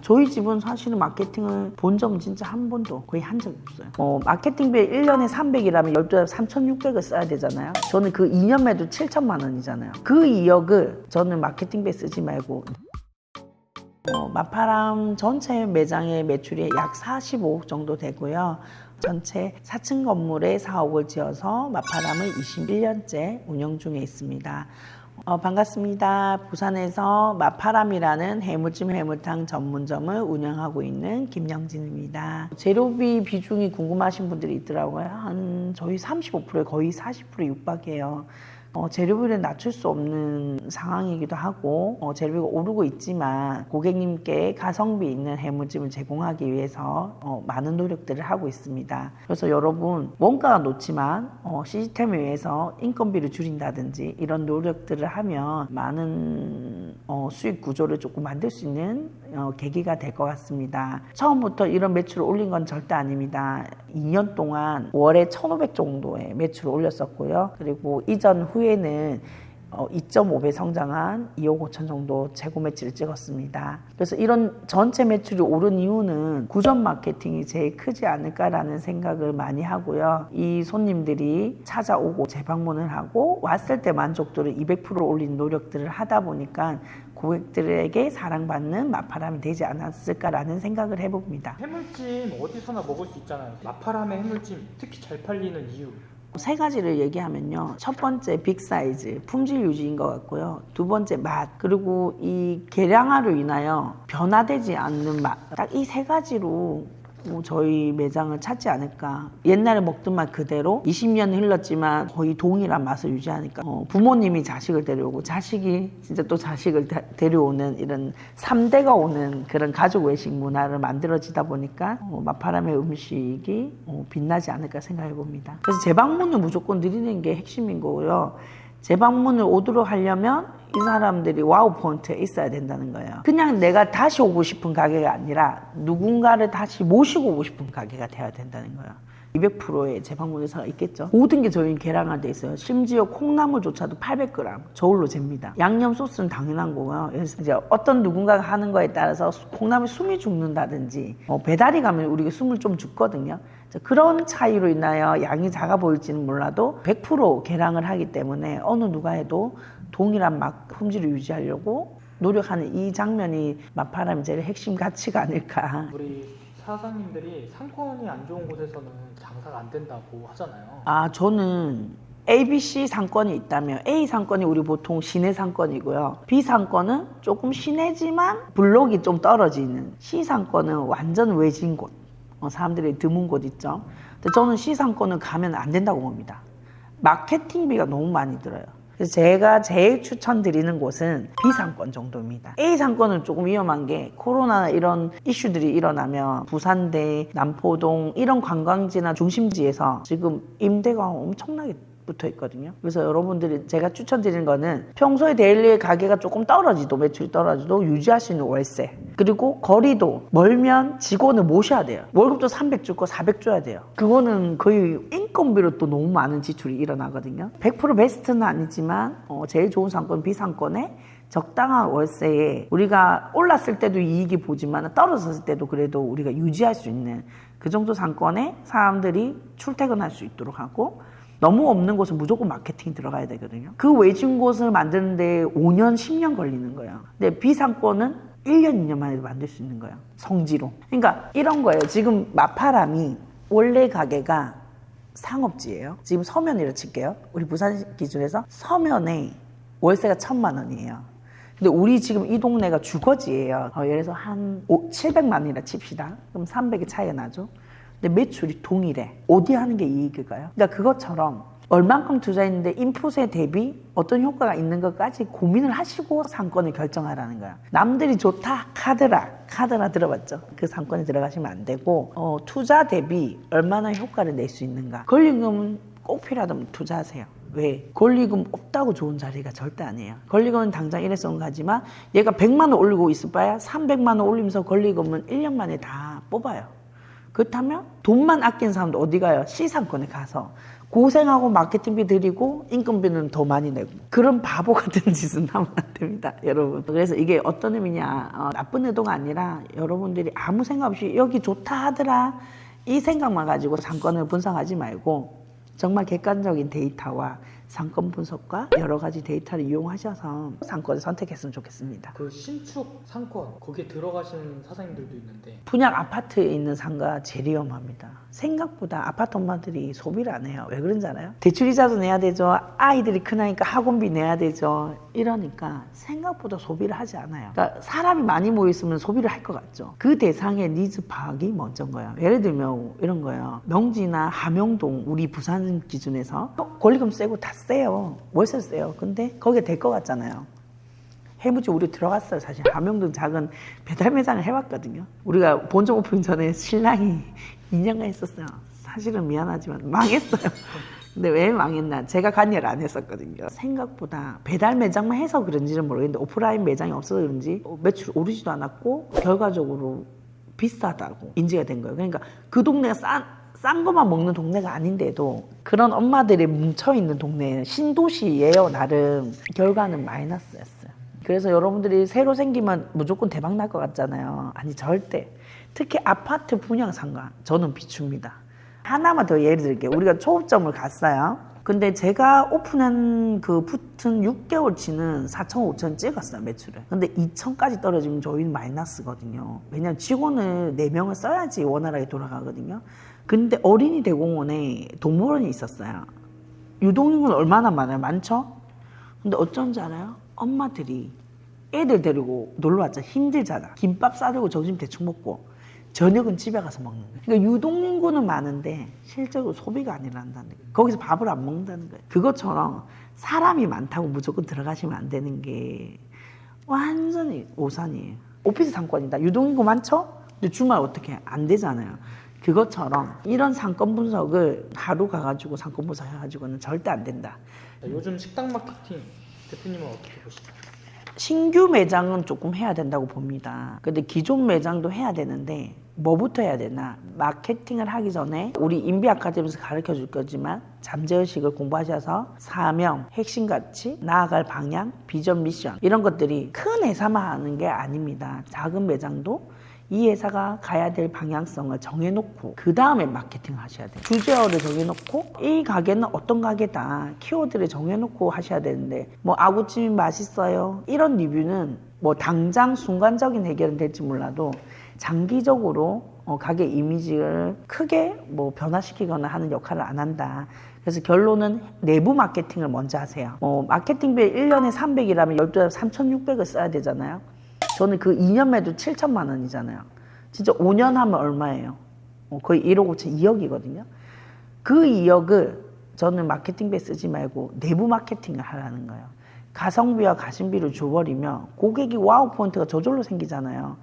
저희 집은 사실은 마케팅을 본 적은 진짜 한 번도 거의 한 적이 없어요. 마케팅비 1년에 300이라면 12달 3,600을 써야 되잖아요. 저는 그 2년 매도 7천만 원이잖아요. 그 2억을 저는 마케팅비에 쓰지 말고 마파람 전체 매장의 매출이 약 45억 정도 되고요. 전체 4층 건물에 4억을 지어서 마파람을 21년째 운영 중에 있습니다. 반갑습니다. 부산에서 마파람이라는 해물찜 해물탕 전문점을 운영하고 있는 김영진입니다. 재료비 비중이 궁금하신 분들이 있더라고요. 저희 35%에 거의 40%에 육박해요. 재료비를 낮출 수 없는 상황이기도 하고 재료비가 오르고 있지만 고객님께 가성비 있는 해물찜을 제공하기 위해서 많은 노력들을 하고 있습니다. 그래서 여러분 원가가 높지만 시스템에 의해서 인건비를 줄인다든지 이런 노력들을 하면 많은 수익 구조를 조금 만들 수 있는 계기가 될 것 같습니다. 처음부터 이런 매출을 올린 건 절대 아닙니다. 2년 동안 월에 1,500 정도의 매출을 올렸었고요. 그리고 이전 후에는 2.5배 성장한 2억 5천 정도 재고 매출을 찍었습니다. 그래서 이런 전체 매출이 오른 이유는 구전 마케팅이 제일 크지 않을까라는 생각을 많이 하고요. 이 손님들이 찾아오고 재방문을 하고 왔을 때 만족도를 200% 올린 노력들을 하다 보니까 고객들에게 사랑받는 마파람이 되지 않았을까라는 생각을 해봅니다. 해물찜 어디서나 먹을 수 있잖아요. 마파람의 해물찜 특히 잘 팔리는 이유. 세 가지를 얘기하면요. 첫 번째 빅사이즈, 품질 유지인 것 같고요. 두 번째 맛, 그리고 이 계량화로 인하여 변화되지 않는 맛. 딱 이 세 가지로 저희 매장을 찾지 않을까. 옛날에 먹던 맛 그대로 20년 흘렀지만 거의 동일한 맛을 유지하니까 부모님이 자식을 데려오고 자식이 진짜 또 자식을 데려오는 이런 3대가 오는 그런 가족 외식 문화를 만들어지다 보니까 마파람의 음식이 빛나지 않을까 생각해 봅니다. 그래서 재방문을 무조건 드리는 게 핵심인 거고요. 재방문을 오도록 하려면 이 사람들이 와우 포인트에 있어야 된다는 거예요. 그냥 내가 다시 오고 싶은 가게가 아니라 누군가를 다시 모시고 오고 싶은 가게가 돼야 된다는 거예요. 200%의 재방문 의사가 있겠죠. 모든 게 저희는 계량화돼 있어요. 심지어 콩나물조차도 800g 저울로 잽니다. 양념 소스는 당연한 거고요. 그래서 이제 어떤 누군가가 하는 거에 따라서 콩나물 숨이 죽는다든지 배달이 가면 우리가 숨을 좀 죽거든요. 그런 차이로 인하여 양이 작아 보일지는 몰라도 100% 계량을 하기 때문에 어느 누가 해도 동일한 맛 품질을 유지하려고 노력하는 이 장면이 마파람의 제일 핵심 가치가 아닐까. 우리 사장님들이 상권이 안 좋은 곳에서는 장사가 안 된다고 하잖아요. 저는 ABC 상권이 있다면 A 상권이 우리 보통 시내 상권이고요. B 상권은 조금 시내지만 블록이 좀 떨어지는, C 상권은 완전 외진 곳, 사람들이 드문 곳 있죠. 근데 저는 C 상권은 가면 안 된다고 봅니다. 마케팅비가 너무 많이 들어요. 그래서 제가 제일 추천드리는 곳은 B상권 정도입니다. A상권은 조금 위험한 게 코로나 이런 이슈들이 일어나면 부산대, 남포동 이런 관광지나 중심지에서 지금 임대가 엄청나게 붙어 있거든요. 그래서 여러분들이 제가 추천드리는 거는 평소에 데일리 가게가 조금 떨어지도 매출이 떨어지도 유지할 수 있는 월세, 그리고 거리도 멀면 직원을 모셔야 돼요. 월급도 300 줄 거 400 줘야 돼요. 그거는 거의 인건비로 또 너무 많은 지출이 일어나거든요. 100% 베스트는 아니지만 제일 좋은 상권 B상권에 적당한 월세에 우리가 올랐을 때도 이익이 보지만 떨어졌을 때도 그래도 우리가 유지할 수 있는 그 정도 상권에 사람들이 출퇴근할 수 있도록 하고, 너무 없는 곳은 무조건 마케팅이 들어가야 되거든요. 그 외진 곳을 만드는데 5년, 10년 걸리는 거예요. 근데 B상권은 1년, 2년 만에 만들 수 있는 거예요. 성지로. 그러니까 이런 거예요. 지금 마파람이 원래 가게가 상업지예요. 지금 서면이라 칠게요. 우리 부산 기준에서 서면에 월세가 1,000만 원이에요. 근데 우리 지금 이 동네가 주거지예요. 예를 들어서 한 700만 원이라 칩시다. 그럼 300의 차이가 나죠. 근데 매출이 동일해. 어디 하는 게 이익일까요? 그러니까 그것처럼 얼만큼 투자했는데 인풋에 대비 어떤 효과가 있는 것까지 고민을 하시고 상권을 결정하라는 거야. 남들이 좋다 카드라 들어봤죠? 그 상권에 들어가시면 안 되고 투자 대비 얼마나 효과를 낼 수 있는가. 권리금은 꼭 필요하다면 투자하세요. 왜? 권리금 없다고 좋은 자리가 절대 아니에요. 권리금은 당장 일회성 가지만 얘가 100만 원 올리고 있을 바야 300만 원 올리면서 권리금은 1년 만에 다 뽑아요. 그렇다면 돈만 아낀 사람도 어디 가요? C상권에 가서 고생하고 마케팅비 드리고 인건비는 더 많이 내고 그런 바보 같은 짓은 하면 안 됩니다, 여러분. 그래서 이게 어떤 의미냐, 나쁜 의도가 아니라 여러분들이 아무 생각 없이 여기 좋다 하더라 이 생각만 가지고 상권을 분석하지 말고 정말 객관적인 데이터와 상권 분석과 여러 가지 데이터를 이용하셔서 상권을 선택했으면 좋겠습니다. 그 신축 상권 거기에 들어가시는 사장님들도 있는데 분양 아파트에 있는 상가 제일 위험합니다. 생각보다 아파트 엄마들이 소비를 안 해요. 왜 그런지 알아요? 대출이자도 내야 되죠. 아이들이 크니까 학원비 내야 되죠. 이러니까 생각보다 소비를 하지 않아요. 그러니까 사람이 많이 모였으면 소비를 할 것 같죠. 그 대상의 니즈 파악이 먼저인 거예요. 예를 들면 이런 거예요. 명지나 함영동 우리 부산 기준에서 권리금 세고 다 세요. 월세 세요. 근데 거기에 될 것 같잖아요. 해무지 우리 들어갔어요. 사실 함영동 작은 배달 매장을 해봤거든요. 우리가 본점 오픈 전에 신랑이 2년간 했었어요. 사실은 미안하지만 망했어요. 근데 왜 망했나? 제가 관여를 안 했었거든요. 생각보다 배달 매장만 해서 그런지는 모르겠는데 오프라인 매장이 없어서 그런지 매출 오르지도 않았고 결과적으로 비싸다고 인지가 된 거예요. 그러니까 그 동네가 싼 것만 먹는 동네가 아닌데도 그런 엄마들이 뭉쳐있는 동네 신도시예요. 나름 결과는 마이너스였어요. 그래서 여러분들이 새로 생기면 무조건 대박 날 것 같잖아요. 아니 절대. 특히 아파트 분양 상가 저는 비춥니다. 하나만 더 예를 들게요. 우리가 초급점을 갔어요. 근데 제가 오픈한 그 붙은 6개월치는 4천, 5천 찍었어요, 매출을. 근데 2천까지 떨어지면 저희는 마이너스거든요. 왜냐면 직원을 4명을 써야지 원활하게 돌아가거든요. 근데 어린이 대공원에 동물원이 있었어요. 유동인구는 얼마나 많아요? 많죠? 근데 어쩐지 알아요? 엄마들이 애들 데리고 놀러 왔자 힘들잖아. 김밥 싸들고 점심 대충 먹고 저녁은 집에 가서 먹는 거예요. 그러니까 유동인구는 많은데 실제로 소비가 안 일어난다는 거예요. 거기서 밥을 안 먹는다는 거예요. 그것처럼 사람이 많다고 무조건 들어가시면 안 되는 게 완전히 오산이에요. 오피스 상권이다. 유동인구 많죠? 근데 주말 어떻게 안 되잖아요. 그것처럼 이런 상권 분석을 하루 가가지고 상권 분석해가지고는 절대 안 된다. 요즘 식당 마케팅 대표님은 어떻게 보시나요? 신규 매장은 조금 해야 된다고 봅니다. 근데 기존 매장도 해야 되는데 뭐부터 해야 되나? 마케팅을 하기 전에 우리 인비 아카데미에서 가르쳐 줄 거지만 잠재의식을 공부하셔서 사명, 핵심 가치, 나아갈 방향, 비전, 미션 이런 것들이 큰 회사만 하는 게 아닙니다. 작은 매장도 이 회사가 가야 될 방향성을 정해놓고 그 다음에 마케팅을 하셔야 돼요. 주제어를 정해놓고 이 가게는 어떤 가게다 키워드를 정해놓고 하셔야 되는데 뭐 아구찜이 맛있어요 이런 리뷰는 뭐 당장 순간적인 해결은 될지 몰라도 장기적으로 가게 이미지를 크게 뭐 변화시키거나 하는 역할을 안 한다. 그래서 결론은 내부 마케팅을 먼저 하세요. 마케팅비 1년에 300이라면 12달 3,600을 써야 되잖아요. 저는 그 2년 매도 7천만 원이잖아요. 진짜 5년 하면 얼마예요? 거의 1억 5천 2억이거든요. 그 2억을 저는 마케팅비에 쓰지 말고 내부 마케팅을 하라는 거예요. 가성비와 가심비를 줘버리면 고객이 와우 포인트가 저절로 생기잖아요.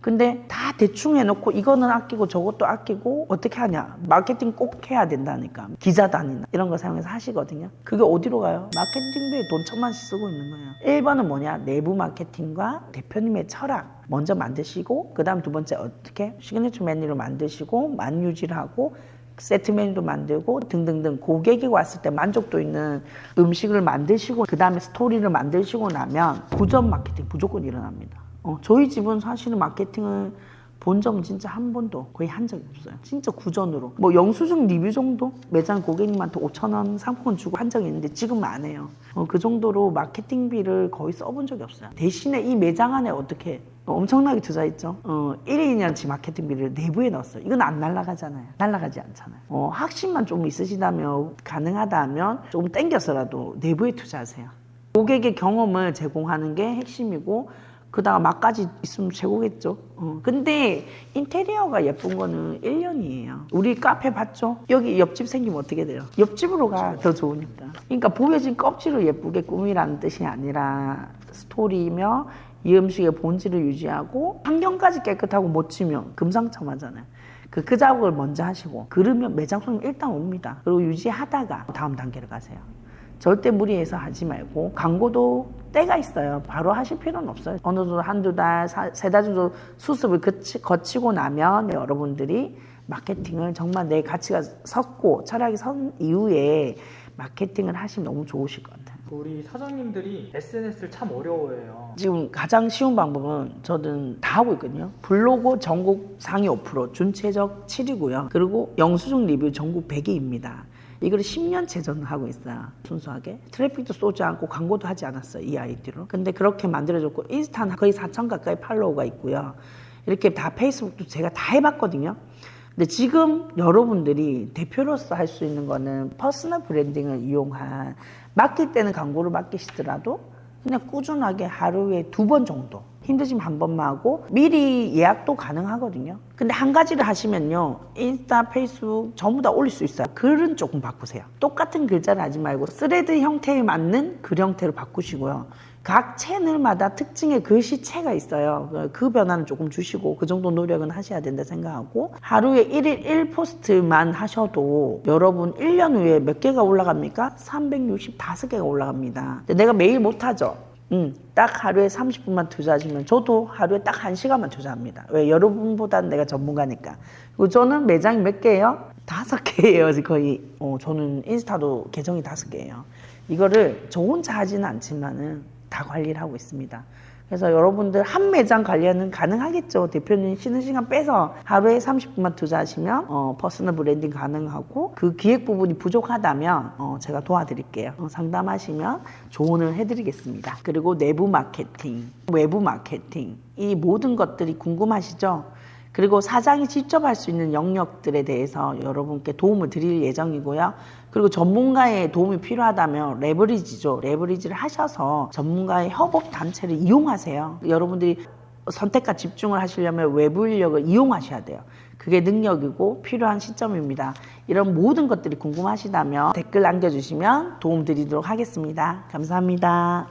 근데 다 대충 해놓고 이거는 아끼고 저것도 아끼고 어떻게 하냐. 마케팅 꼭 해야 된다니까. 기자단이나 이런 거 사용해서 하시거든요. 그게 어디로 가요? 마케팅비에 돈 1,000만씩 쓰고 있는 거예요. 1번은 뭐냐? 내부 마케팅과 대표님의 철학 먼저 만드시고 그 다음 두 번째 어떻게? 시그니처 메뉴를 만드시고 만유지를 하고 세트 메뉴도 만들고 등등등 고객이 왔을 때 만족도 있는 음식을 만드시고 그 다음에 스토리를 만드시고 나면 구전 마케팅 무조건 일어납니다. 저희 집은 사실은 마케팅을 본 적은 진짜 한 번도 거의 한 적이 없어요. 진짜 구전으로. 뭐 영수증 리뷰 정도? 매장 고객님한테 5,000원 상품권 주고 한 적이 있는데 지금은 안 해요. 그 정도로 마케팅비를 거의 써본 적이 없어요. 대신에 이 매장 안에 어떻게 엄청나게 투자했죠. 1년치 마케팅비를 내부에 넣었어요. 이건 안 날아가잖아요. 날아가지 않잖아요. 확신만 좀 있으시다면 가능하다면 조금 땡겨서라도 내부에 투자하세요. 고객의 경험을 제공하는 게 핵심이고 그다가 막까지 있으면 최고겠죠. 근데 인테리어가 예쁜 거는 1년이에요. 우리 카페 봤죠? 여기 옆집 생기면 어떻게 돼요? 옆집으로 가. 더 좋으니까. 그러니까 보여진 껍질을 예쁘게 꾸미라는 뜻이 아니라 스토리며 이 음식의 본질을 유지하고 환경까지 깨끗하고 멋지면 금상첨화잖아요. 그 작업을 먼저 하시고 그러면 매장 손님 일단 옵니다. 그리고 유지하다가 다음 단계를 가세요. 절대 무리해서 하지 말고 광고도 때가 있어요. 바로 하실 필요는 없어요. 어느 정도 한두 달, 세 달 정도 수습을 거치고 나면 여러분들이 마케팅을 정말 내 가치가 섰고 철학이 선 이후에 마케팅을 하시면 너무 좋으실 것 같아요. 우리 사장님들이 SNS를 참 어려워해요. 지금 가장 쉬운 방법은 저는 다 하고 있거든요. 블로그 전국 상위 5%, 준최적 7위고요. 그리고 영수증 리뷰 전국 100위입니다. 이걸 10년째 저는 하고 있어요. 순수하게. 트래픽도 쏘지 않고 광고도 하지 않았어요. 이 아이디로. 근데 그렇게 만들어줬고 인스타는 거의 4천 가까이 팔로워가 있고요. 이렇게 다 페이스북도 제가 다 해봤거든요. 근데 지금 여러분들이 대표로서 할 수 있는 거는 퍼스널 브랜딩을 이용한 맡길 때는 광고를 맡기시더라도 그냥 꾸준하게 하루에 2번 정도 힘드시면 한 번만 하고 미리 예약도 가능하거든요. 근데 한 가지를 하시면요 인스타, 페이스북 전부 다 올릴 수 있어요. 글은 조금 바꾸세요. 똑같은 글자를 하지 말고 스레드 형태에 맞는 글 형태로 바꾸시고요. 각 채널마다 특징의 글씨체가 있어요. 그 변화는 조금 주시고 그 정도 노력은 하셔야 된다 생각하고 하루에 1일 1포스트만 하셔도 여러분 1년 후에 몇 개가 올라갑니까? 365개가 올라갑니다. 근데 내가 매일 못하죠. 딱 하루에 30분만 투자하시면 저도 하루에 딱 1시간만 투자합니다. 왜? 여러분보다는 내가 전문가니까. 그리고 저는 매장이 몇 개예요? 5개예요 거의. 저는 인스타도 계정이 5개예요. 이거를 저 혼자 하지는 않지만은 다 관리를 하고 있습니다. 그래서 여러분들 한 매장 관리는 가능하겠죠. 대표님 쉬는 시간 빼서 하루에 30분만 투자하시면 퍼스널 브랜딩 가능하고 그 기획 부분이 부족하다면 제가 도와드릴게요. 상담하시면 조언을 해드리겠습니다. 그리고 내부 마케팅, 외부 마케팅 이 모든 것들이 궁금하시죠? 그리고 사장이 직접 할 수 있는 영역들에 대해서 여러분께 도움을 드릴 예정이고요. 그리고 전문가의 도움이 필요하다면 레버리지죠. 레버리지를 하셔서 전문가의 협업 단체를 이용하세요. 여러분들이 선택과 집중을 하시려면 외부 인력을 이용하셔야 돼요. 그게 능력이고 필요한 시점입니다. 이런 모든 것들이 궁금하시다면 댓글 남겨주시면 도움 드리도록 하겠습니다. 감사합니다.